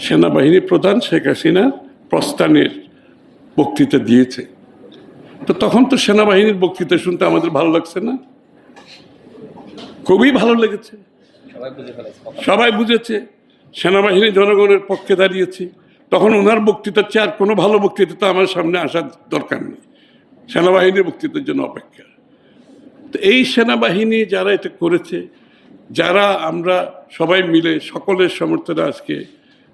সেনাবাহিনী প্রধান শেখ হাসিনার প্রস্থানের বক্তৃতা দিয়েছে। তো তখন তো সেনাবাহিনীর বক্তৃতা শুনতে আমাদের ভালো লাগছে না? খুবই ভালো লেগেছে। সবাই বুঝেছে সেনাবাহিনী জনগণের পক্ষে দাঁড়িয়েছে। তখন ওনার বক্তৃতার চেয়ে আর কোনো ভালো বক্তৃতা তো আমার সামনে আসার দরকার নেই, সেনাবাহিনীর বক্তৃতার জন্য অপেক্ষা। তো এই সেনাবাহিনী যারা এটা করেছে, যারা আমরা সবাই মিলে সকলের সমর্থনে আজকে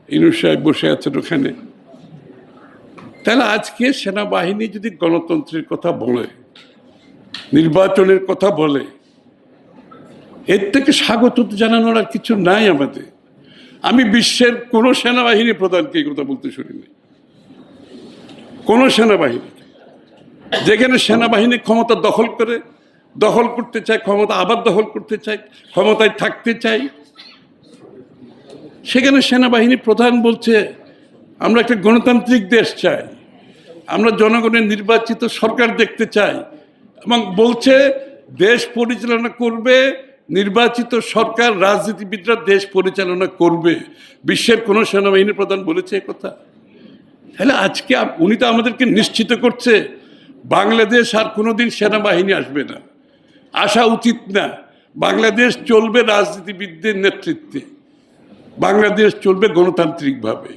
ইউনূস সাহেব বসে আছেন ওখানে, তাহলে আজকে সেনাবাহিনী যদি গণতন্ত্রের কথা বলে, নির্বাচনের কথা বলে, এর থেকে স্বাগত জানানোর আর কিছু নাই আমাদের। আমি বিশ্বের কোনো সেনাবাহিনী প্রধানকে এই কথা বলতে শুনিনি, কোনো সেনাবাহিনী। যেখানে সেনাবাহিনী ক্ষমতা দখল করতে চায়, ক্ষমতা আবার দখল করতে চায়, ক্ষমতায় থাকতে চায়, সেখানে সেনাবাহিনী প্রধান বলছে আমরা একটা গণতান্ত্রিক দেশ চাই, আমরা জনগণের নির্বাচিত সরকার দেখতে চাই, এবং বলছে দেশ পরিচালনা করবে নির্বাচিত সরকার, রাজনীতিবিদরা দেশ পরিচালনা করবে। বিশ্বের কোনো সেনাবাহিনী প্রধান বলেছে কথা? তাহলে আজকে উনি তো আমাদেরকে নিশ্চিত করছে বাংলাদেশ আর কোনোদিন সেনাবাহিনী আসবে না, আসা উচিত না। বাংলাদেশ চলবে রাজনীতিবিদদের নেতৃত্বে, বাংলাদেশ চলবে গণতান্ত্রিকভাবে,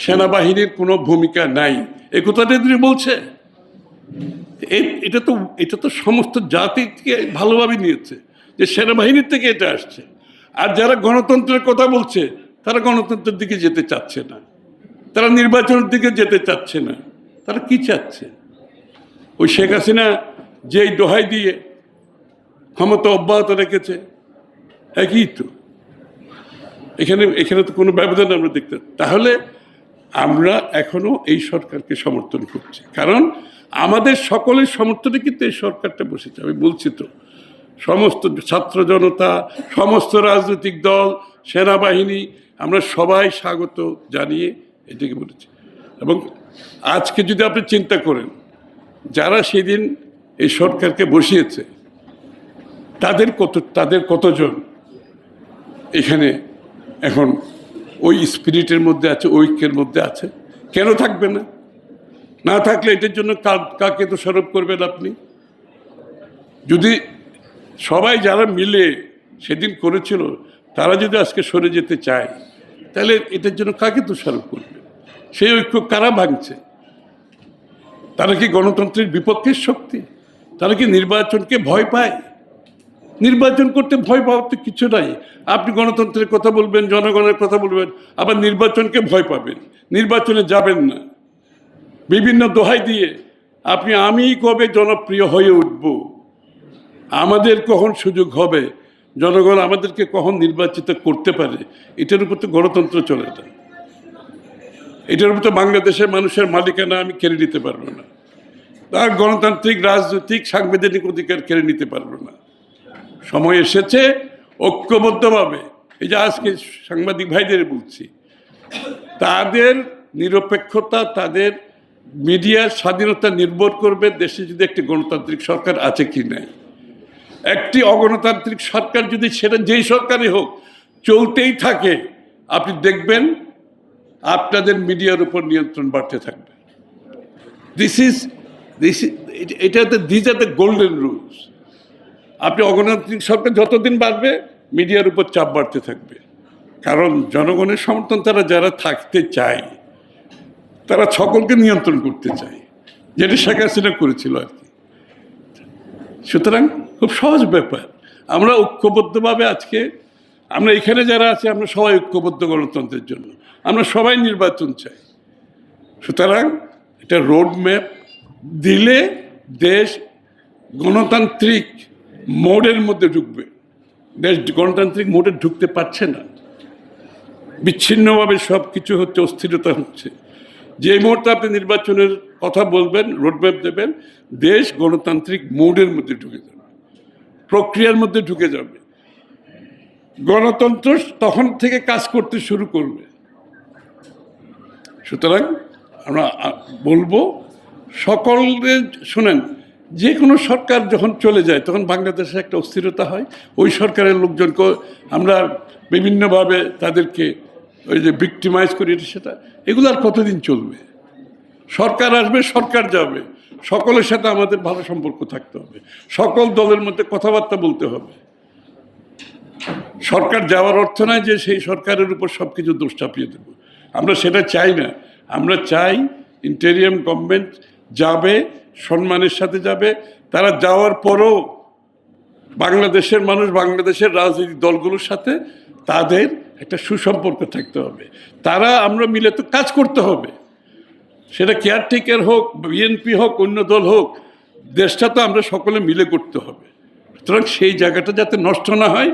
সেনাবাহিনীর কোনো ভূমিকা নাই। এ কথাটা তিনি বলছে। এটা তো সমস্ত জাতিকে ভালোভাবে নিয়েছে যে সেনাবাহিনীর থেকে এটা আসছে। আর যারা গণতন্ত্রের কথা বলছে তারা গণতন্ত্রের দিকে যেতে চাচ্ছে না, তারা নির্বাচনের দিকে যেতে চাচ্ছে না। তারা কি চাচ্ছে? ওই শেখ হাসিনা যেই দোহাই দিয়ে ক্ষমতা অব্যাহত রেখেছে, একই তো। এখানে তো কোনো ব্যবধান আমরা দেখতে। তাহলে আমরা এখনো এই সরকারকে সমর্থন করছি, কারণ আমাদের সকলের সমর্থনে কিন্তু এই সরকারটা বসেছে। আমি বলছি তো, সমস্ত ছাত্র জনতা, সমস্ত রাজনৈতিক দল, সেনাবাহিনী, আমরা সবাই স্বাগত জানিয়ে এটাকে বলেছি। এবং আজকে যদি আপনি চিন্তা করেন, যারা সেদিন এই সরকারকে বসিয়েছে তাদের কতজন এখানে এখন ওই স্পিরিটের মধ্যে আছে, ঐক্যের মধ্যে আছে? কেন থাকবে না? না থাকলে এটার জন্য কাকে দোষারোপ করবেন আপনি? যদি সবাই যারা মিলে সেদিন করেছিল তারা যদি আজকে সরে যেতে চায়, তাহলে এটার জন্য কাকে দোষারোপ করবে? সেই ঐক্য কারা ভাঙছে? তারা কি গণতন্ত্রের বিপক্ষের শক্তি? তারা কি নির্বাচনকে ভয় পায়? নির্বাচন করতে ভয় পাওয়ার তো কিছু নাই। আপনি গণতন্ত্রের কথা বলবেন, জনগণের কথা বলবেন, আবার নির্বাচনকে ভয় পাবেন, নির্বাচনে যাবেন না। বিভিন্ন দোহাই দিয়ে আমি কবে জনপ্রিয় হয়ে উঠব, আমাদের কখন সুযোগ হবে, জনগণ আমাদেরকে কখন নির্বাচিত করতে পারে, এটার উপর তো গণতন্ত্র চলে না। এটার উপর তো বাংলাদেশের মানুষের মালিকানা আমি কেড়ে নিতে পারবো না, তার গণতান্ত্রিক, রাজনৈতিক, সাংবিধানিক অধিকার কেড়ে নিতে পারবো না। সময় এসেছে ঐক্যবদ্ধভাবে, এই যে আজকে সাংবাদিক ভাইদের বলছি, তাদের নিরপেক্ষতা, তাদের মিডিয়ার স্বাধীনতা নির্ভর করবে দেশে যদি একটি গণতান্ত্রিক সরকার আছে কি নাই। একটি অগণতান্ত্রিক সরকার যদি, সেটা যেই সরকারই হোক, চলতেই থাকে, আপনি দেখবেন আপনাদের মিডিয়ার উপর নিয়ন্ত্রণ বাড়তে থাকবে। This are the golden rules. আপনি অগণতান্ত্রিক সরকার যতদিন বাড়বে, মিডিয়ার উপর চাপ বাড়তে থাকবে, কারণ জনগণের সমর্থন যারা থাকতে চায়, তারা সকলকে নিয়ন্ত্রণ করতে চায়, যেটা শেখ হাসিনা করেছিল আর কি। সুতরাং খুব সহজ ব্যাপার। আমরা ঐক্যবদ্ধভাবে আজকে, আমরা এখানে যারা আছি, আমরা সবাই ঐক্যবদ্ধ গণতন্ত্রের জন্য, আমরা সবাই নির্বাচন চাই। সুতরাং এটা রোডম্যাপ দিলে দেশ গণতান্ত্রিক মোডের মধ্যে ঢুকবে। দেশ গণতান্ত্রিক মোডে ঢুকতে পারছে না, বিচ্ছিন্নভাবে সব কিছু হচ্ছে, অস্থিরতা হচ্ছে। যে মুহূর্তে আপনি নির্বাচনের কথা বলবেন, রোডম্যাপ দেবেন, দেশ গণতান্ত্রিক মোডের মধ্যে ঢুকে যাবে, প্রক্রিয়ার মধ্যে ঢুকে যাবে। গণতন্ত্র তখন থেকে কাজ করতে শুরু করবে। সুতরাং আমরা বলবো সকলে শুনেন, যে কোনো সরকার যখন চলে যায় তখন বাংলাদেশে একটা অস্থিরতা হয়। ওই সরকারের লোকজনকে আমরা বিভিন্নভাবে তাদেরকে ওই যে ভিক্টিমাইজ করি সেটা, এগুলো আর কতদিন চলবে? সরকার আসবে, সরকার যাবে, সকলের সাথে আমাদের ভালো সম্পর্ক থাকতে হবে, সকল দলের মধ্যে কথাবার্তা বলতে হবে। সরকার যাওয়ার অর্থ নয় যে সেই সরকারের উপর সব কিছু দোষ চাপিয়ে দেব, আমরা সেটা চাই না। আমরা চাই ইন্টেরিয়াম গভর্নমেন্ট যাবে, সম্মানের সাথে যাবে। তারা যাওয়ার পরও বাংলাদেশের মানুষ, বাংলাদেশের রাজনৈতিক দলগুলোর সাথে তাদের একটা সুসম্পর্ক থাকতে হবে। তারা আমরা মিলে তো কাজ করতে হবে, সেটা কেয়ারটেকার হোক, বিএনপি হোক, অন্য দল হোক, দেশটা তো আমরা সকলে মিলে করতে হবে। সুতরাং সেই জায়গাটা যাতে নষ্ট না হয়।